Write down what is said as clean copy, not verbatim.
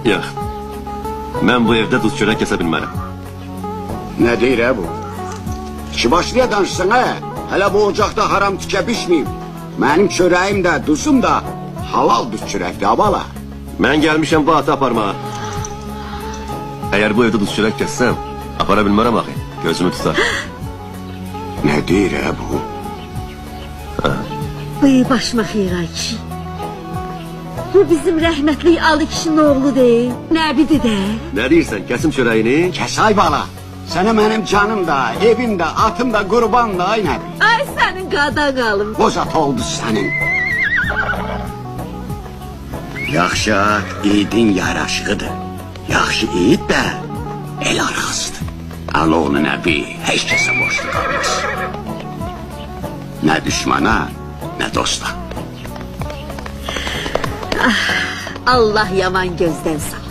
Yox. Mən bu evdə duz çörək kəsə bilmərəm. Nə deyir bu? İki başlıya danışsan ha? Hələ bu ocaqda haram tükə bişməyib. Mənim çörəyim də, duzum da halal duz çörəkdir abala. Mən gəlmişəm bu atı aparmağa. Əgər bu evdə duz çörək kəssəm, apara bilmərəm axı. Gözümü tutar. Nə deyir bu? Bıy başıma xeyir ay kişi. Bu bizim rəhmətli Ali kişinin oğlu deyil. Nəbidir də. Nə deyirsən, kəsim çörəyini? Kəs ay bala. Sənə mənim canım da, evim də, atım da, qurban da ay nəbi. Ay sənin qadan qalım. Bozat oldu sənin. Yaxşı at, idin yaraşıqıdır. Yaxşı id də el arxasıdır. Al onu nəbi, heç kəsə boşluq qalmaz. Nə düşmana, nə dosta. Allah yaman gözdən sal.